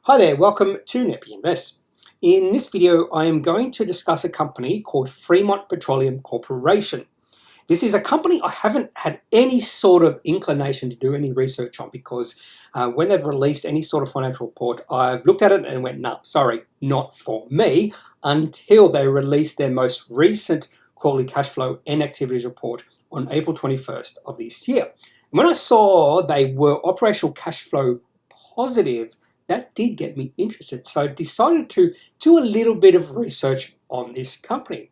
Hi there, welcome to kneppyinvests. In this video, I am going to discuss a company called Fremont Petroleum Corporation. This is a company I haven't had any sort of inclination to do any research on because when they've released any sort of financial report, I've looked at it and went, no, sorry, not for me, until they released their most recent quarterly cash flow and activities report on April 21st of this year. And when I saw they were operational cash flow positive, that did get me interested. So I decided to do a little bit of research on this company.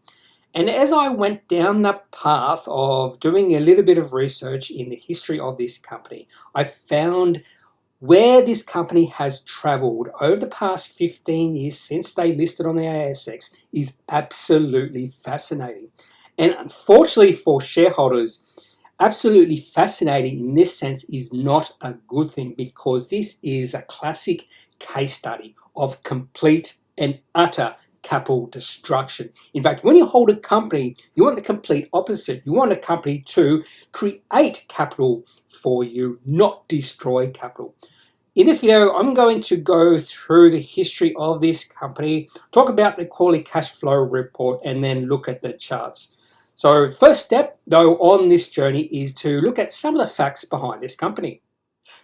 And as I went down the path of doing a little bit of research in the history of this company, I found where this company has traveled over the past 15 years since they listed on the ASX is absolutely fascinating. And unfortunately for shareholders, absolutely fascinating in this sense is not a good thing because this is a classic case study of complete and utter capital destruction. In fact, when you hold a company, you want the complete opposite. You want a company to create capital for you, not destroy capital. In this video, I'm going to go through the history of this company, talk about the quarterly cash flow report, and then look at the charts. So first step, though, on this journey is to look at some of the facts behind this company.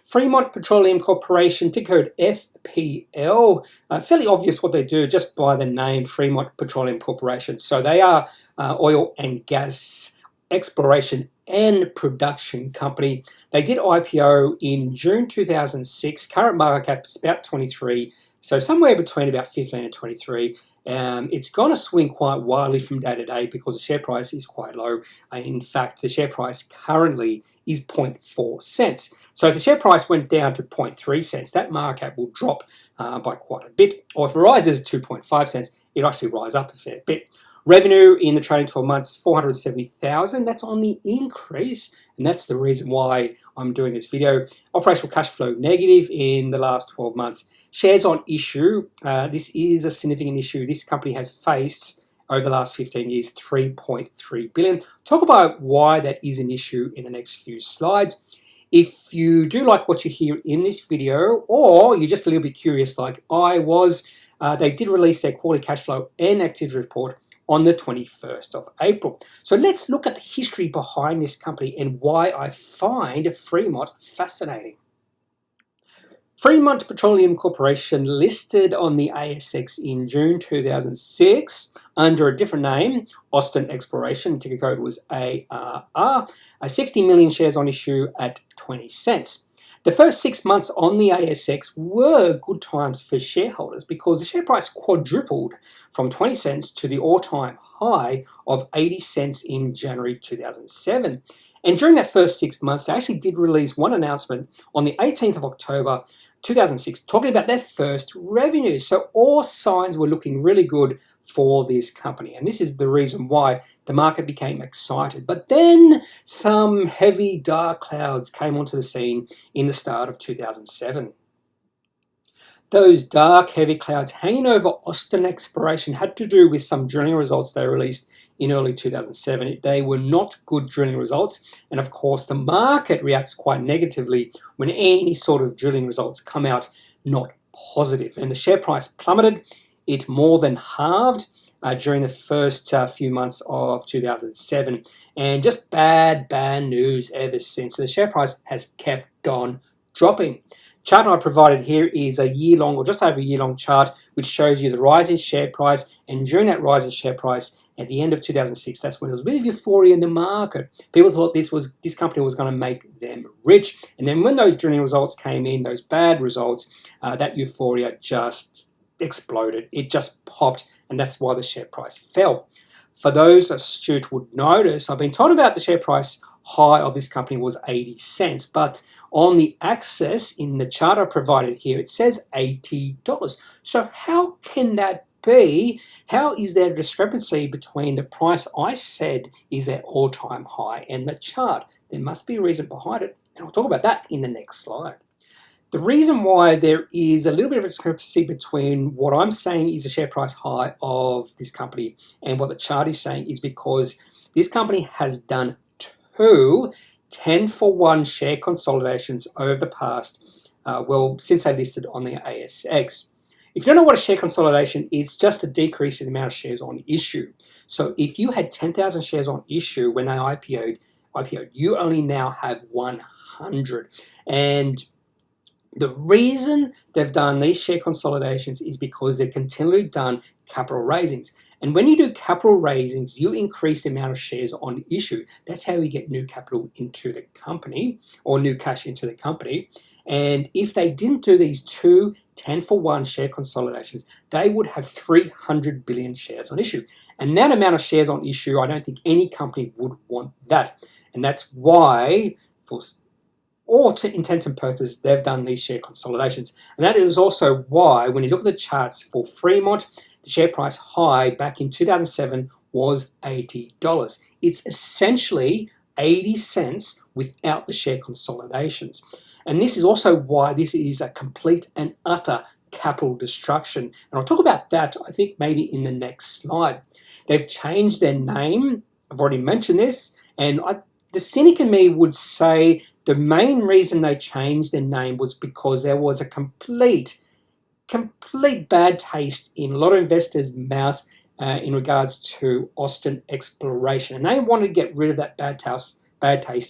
Fremont Petroleum Corporation, ticker code FPL, fairly obvious what they do just by the name Fremont Petroleum Corporation. So they are oil and gas exploration and production company. They did IPO in June 2006. Current market cap is about 23, so somewhere between about 15 and 23. It's going to swing quite wildly from day to day because the share price is quite low. In fact, the share price currently is 0.4 cents. So if the share price went down to 0.3 cents, that market cap will drop by quite a bit. Or if it rises to 2.5 cents, it'll actually rise up a fair bit. Revenue in the trailing 12 months, 470,000. That's on the increase, and that's the reason why I'm doing this video. Operational cash flow negative in the last 12 months. Shares on issue. This is a significant issue. This company has faced, over the last 15 years, 3.3 billion. Talk about why that is an issue in the next few slides. If you do like what you hear in this video, or you're just a little bit curious like I was, they did release their quarterly cash flow and activity report on the 21st of April. So let's look at the history behind this company and why I find Fremont fascinating. Fremont Petroleum Corporation listed on the ASX in June 2006 under a different name, Austin Exploration, ticker code was ARR, 60 million shares on issue at 20 cents. The first 6 months on the ASX were good times for shareholders because the share price quadrupled from 20 cents to the all-time high of 80 cents in January 2007. And during that first 6 months, they actually did release one announcement on the 18th of October 2006 talking about their first revenue. So all signs were looking really good for this company. And this is the reason why the market became excited. But then some heavy dark clouds came onto the scene in the start of 2007. Those dark, heavy clouds hanging over Austin Exploration had to do with some drilling results they released in early 2007. They were not good drilling results. And of course, the market reacts quite negatively when any sort of drilling results come out not positive. And the share price plummeted. It more than halved during the first few months of 2007. And just bad news ever since. So the share price has kept on dropping. Chart I provided here is a year-long or just over a year-long chart which shows you the rise in share price, and during that rise in share price at the end of 2006, that's when there was a bit of euphoria in the market. People thought this company was going to make them rich, and then when those drilling results came in, those bad results, that euphoria just exploded. It just popped, and that's why the share price fell. For those astute would notice, I've been told about the share price high of this company was 80 cents, but on the axis in the chart I provided here, it says $80. So how can that be? How is there a discrepancy between the price I said is their all-time high and the chart? There must be a reason behind it, and I'll talk about that in the next slide. The reason why there is a little bit of a discrepancy between what I'm saying is the share price high of this company and what the chart is saying is because this company has done two 10-for-1 share consolidations over the past since they listed on the ASX. If you don't know what a share consolidation is, it's just a decrease in the amount of shares on issue. So if you had 10,000 shares on issue when they IPO'd, you only now have 100. And the reason they've done these share consolidations is because they've continually done capital raisings. And when you do capital raisings, you increase the amount of shares on issue. That's how you get new capital into the company, or new cash into the company. And if they didn't do these two 10-for-1 share consolidations, they would have 300 billion shares on issue. And that amount of shares on issue, I don't think any company would want that. And that's why, for all intents and purposes, they've done these share consolidations. And that is also why, when you look at the charts for Fremont, the share price high back in 2007 was $80. It's essentially 80 cents without the share consolidations. And this is also why this is a complete and utter capital destruction. And I'll talk about that, I think, maybe in the next slide. They've changed their name. I've already mentioned this. And the cynic in me would say the main reason they changed their name was because there was a complete bad taste in a lot of investors' mouths in regards to Austin Exploration. And they wanted to get rid of that bad taste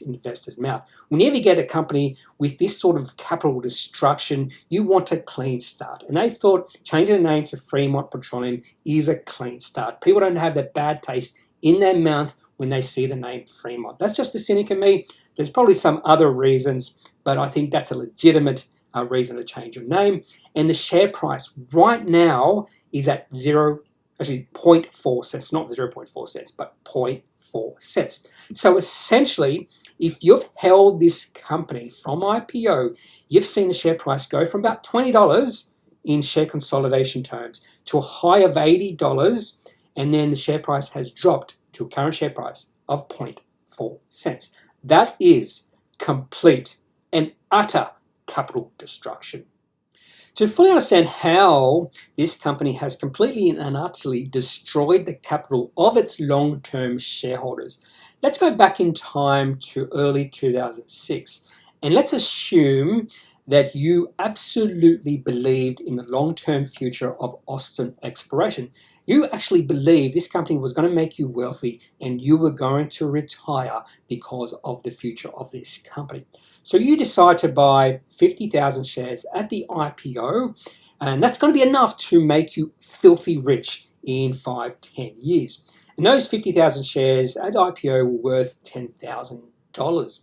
in investors' mouth. Whenever you get a company with this sort of capital destruction, you want a clean start. And they thought changing the name to Fremont Petroleum is a clean start. People don't have that bad taste in their mouth when they see the name Fremont. That's just the cynic in me. There's probably some other reasons, but I think that's a legitimate reason to change your name. And the share price right now is at 0.4 cents, not 0.4 cents, but 0.4 cents. So essentially, if you've held this company from IPO, you've seen the share price go from about $20 in share consolidation terms to a high of $80, and then the share price has dropped to a current share price of 0.4 cents. That is complete and utter capital destruction. To fully understand how this company has completely and utterly destroyed the capital of its long-term shareholders, let's go back in time to early 2006, and let's assume that you absolutely believed in the long-term future of Austin Exploration. You actually believed this company was going to make you wealthy and you were going to retire because of the future of this company. So you decide to buy 50,000 shares at the IPO, and that's going to be enough to make you filthy rich in 5-10 years. And those 50,000 shares at IPO were worth $10,000.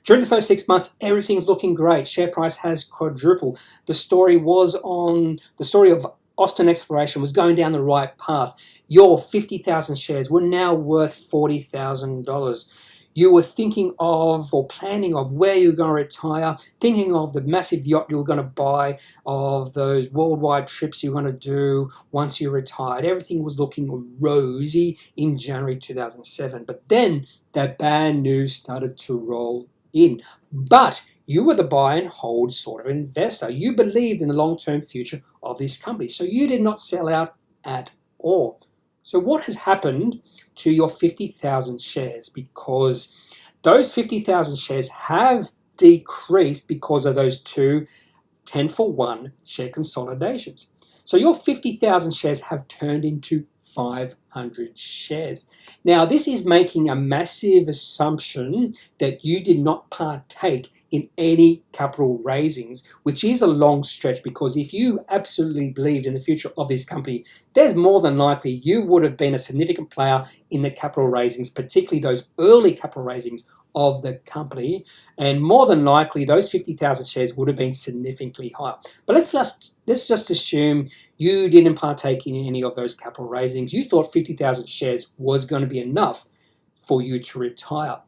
During the first 6 months, everything's looking great. Share price has quadrupled. The story of Austin Exploration was going down the right path. Your 50,000 shares were now worth $40,000. You were thinking of or planning of where you were going to retire, thinking of the massive yacht you were going to buy, of those worldwide trips you were going to do once you retired. Everything was looking rosy in January 2007. But then that bad news started to roll in. But you were the buy and hold sort of investor. You believed in the long-term future of this company. So you did not sell out at all. So what has happened to your 50,000 shares? Because those 50,000 shares have decreased because of those two 10-for-1 share consolidations. So your 50,000 shares have turned into 500 shares. Now, this is making a massive assumption that you did not partake in any capital raisings, which is a long stretch, because if you absolutely believed in the future of this company, there's more than likely you would have been a significant player in the capital raisings, particularly those early capital raisings of the company, and more than likely those 50,000 shares would have been significantly higher. But let's just assume you didn't partake in any of those capital raisings. You thought 50,000 shares was going to be enough for you to retire.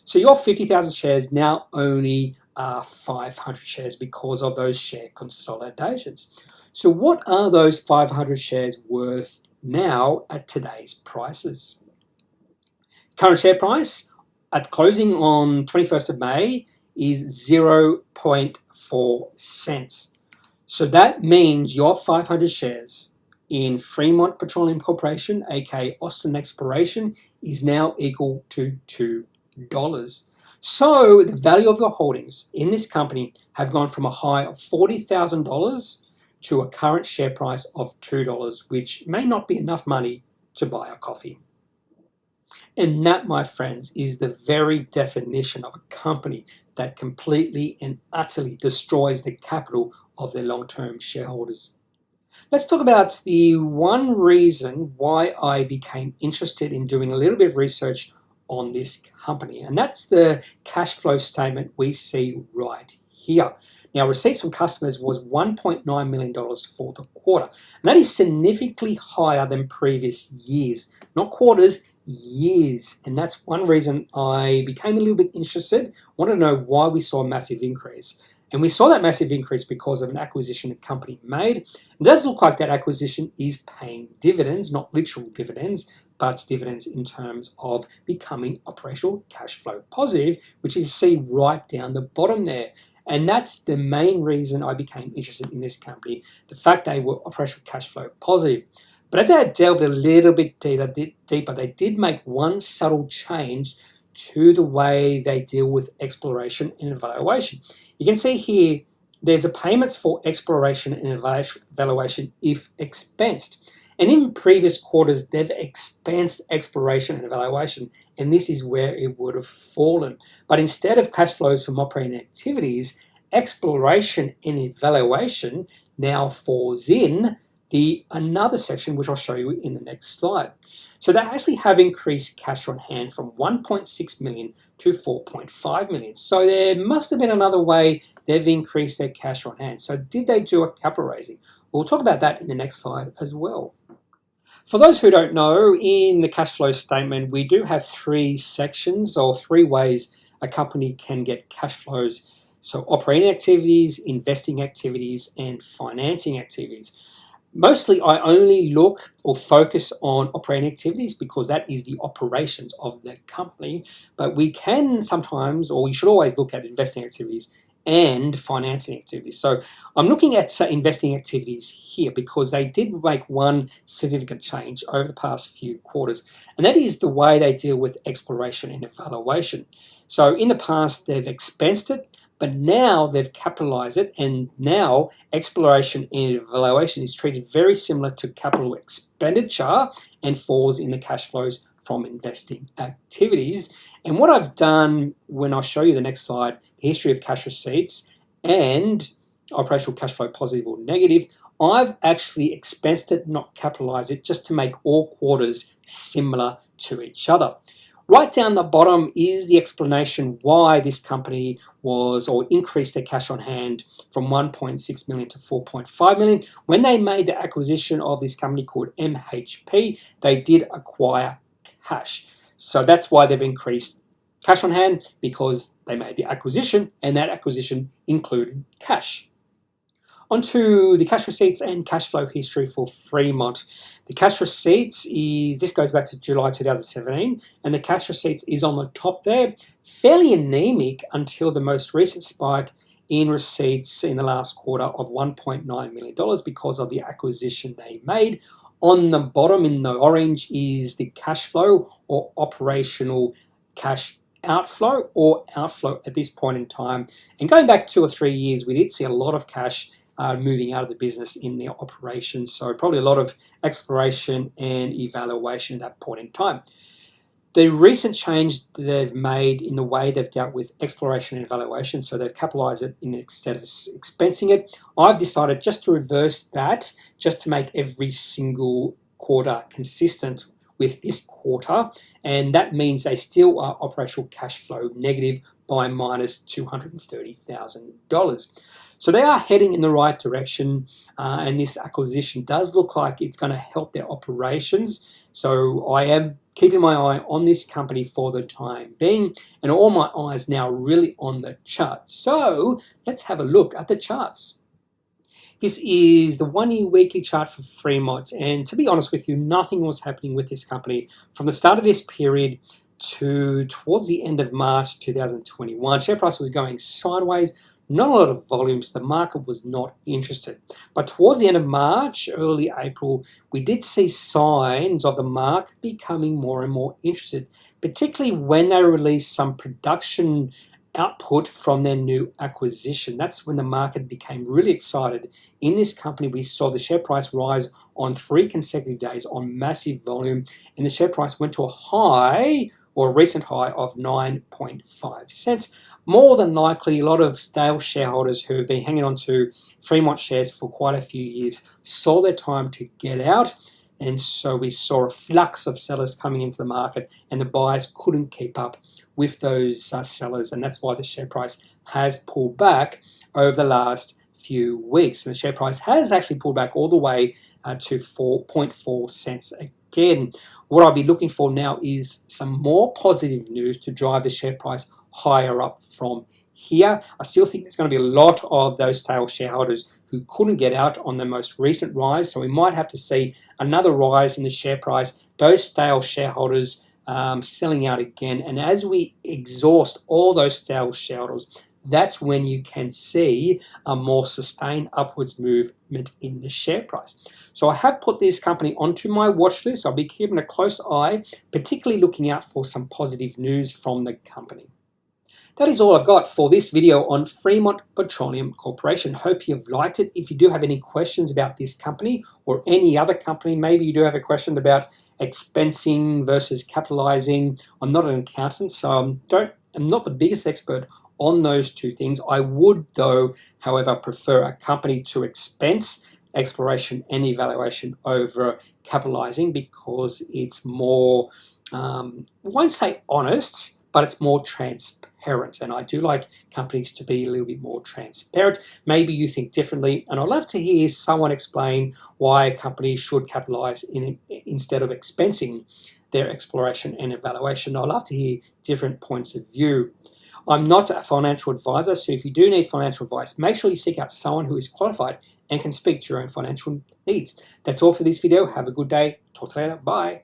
So your 50,000 shares now only are 500 shares because of those share consolidations. So what are those 500 shares worth now at today's prices? Current share price at closing on 21st of May is 0.4 cents. So that means your 500 shares in Fremont Petroleum Corporation, aka Austin Exploration, is now equal to $2. So the value of your holdings in this company have gone from a high of $40,000 to a current share price of $2, which may not be enough money to buy a coffee. And that, my friends, is the very definition of a company that completely and utterly destroys the capital of their long-term shareholders. Let's talk about the one reason why I became interested in doing a little bit of research on this company, and that's the cash flow statement we see right here. Now, receipts from customers was $1.9 million for the quarter, and that is significantly higher than previous years, not quarters, years. And that's one reason I became a little bit interested, wanted to know why we saw a massive increase. And we saw that massive increase because of an acquisition the company made. It does look like that acquisition is paying dividends, not literal dividends, but dividends in terms of becoming operational cash flow positive, which is see right down the bottom there. And that's the main reason I became interested in this company, the fact they were operational cash flow positive. But as I delved a little bit deeper, they did make one subtle change to the way they deal with exploration and evaluation. You can see here, there's a payments for exploration and evaluation if expensed. And in previous quarters, they've expensed exploration and evaluation, and this is where it would have fallen. But instead of cash flows from operating activities, exploration and evaluation now falls in another section, which I'll show you in the next slide. So they actually have increased cash on hand from 1.6 million to 4.5 million. So there must have been another way they've increased their cash on hand. So did they do a capital raising? We'll talk about that in the next slide as well. For those who don't know, in the cash flow statement, we do have three sections or three ways a company can get cash flows. So operating activities, investing activities, and financing activities. Mostly I only look or focus on operating activities because that is the operations of the company, but we can sometimes, or we should always look at investing activities and financing activities. So I'm looking at investing activities here because they did make one significant change over the past few quarters, and that is the way they deal with exploration and evaluation. So in the past, they've expensed it, but now they've capitalized it, and now exploration and evaluation is treated very similar to capital expenditure and falls in the cash flows from investing activities. And what I've done, when I'll show you the next slide, the history of cash receipts and operational cash flow positive or negative, I've actually expensed it, not capitalized it, just to make all quarters similar to each other. Right down the bottom is the explanation why this company was or increased their cash on hand from 1.6 million to 4.5 million. When they made the acquisition of this company called MHP, they did acquire cash. So that's why they've increased cash on hand, because they made the acquisition, and that acquisition included cash. Onto the cash receipts and cash flow history for Fremont. The cash receipts this goes back to July 2017, and the cash receipts is on the top there, fairly anemic until the most recent spike in receipts in the last quarter of $1.9 million because of the acquisition they made. On the bottom in the orange is the cash flow or operational cash outflow or outflow at this point in time. And going back 2 or 3 years, we did see a lot of cash moving out of the business in their operations. So probably a lot of exploration and evaluation at that point in time. The recent change they've made in the way they've dealt with exploration and evaluation, so they've capitalized it instead of expensing it, I've decided just to reverse that, just to make every single quarter consistent with this quarter, and that means they still are operational cash flow negative by minus $230,000. So they are heading in the right direction, and this acquisition does look like it's going to help their operations. So I am keeping my eye on this company for the time being, and all my eyes now really on the chart. So let's have a look at the charts. This is the 1 year weekly chart for Fremont, and to be honest with you, nothing was happening with this company from the start of this period to towards the end of March 2021. Share price was going sideways, not a lot of volumes. The market was not interested. But towards the end of March, early April, we did see signs of the market becoming more and more interested, particularly when they released some production output from their new acquisition. That's when the market became really excited. In this company, we saw the share price rise on 3 consecutive days on massive volume, and the share price went to a high, or a recent high, of 9.5 cents. More than likely, a lot of stale shareholders who have been hanging on to Fremont shares for quite a few years saw their time to get out, and so we saw a flux of sellers coming into the market, and the buyers couldn't keep up with those sellers, and that's why the share price has pulled back over the last few weeks. And the share price has actually pulled back all the way to 4.4 cents again. What I'll be looking for now is some more positive news to drive the share price higher up from here. I still think there's going to be a lot of those stale shareholders who couldn't get out on the most recent rise, so we might have to see another rise in the share price, those stale shareholders selling out again, and as we exhaust all those stale shareholders, that's when you can see a more sustained upwards movement in the share price. So I have put this company onto my watch list. I'll be keeping a close eye, particularly looking out for some positive news from the company. That is all I've got for this video on Fremont Petroleum Corporation. Hope you've liked it. If you do have any questions about this company or any other company, maybe you do have a question about expensing versus capitalizing. I'm not an accountant, so I'm not the biggest expert on those two things. I would, though, however, prefer a company to expense exploration and evaluation over capitalizing, because it's more, I won't say honest, but it's more transparent. And I do like companies to be a little bit more transparent. Maybe you think differently, and I'd love to hear someone explain why a company should capitalize instead of expensing their exploration and evaluation. I'd love to hear different points of view. I'm not a financial advisor, so if you do need financial advice, make sure you seek out someone who is qualified and can speak to your own financial needs. That's all for this video. Have a good day. Talk to you later. Bye.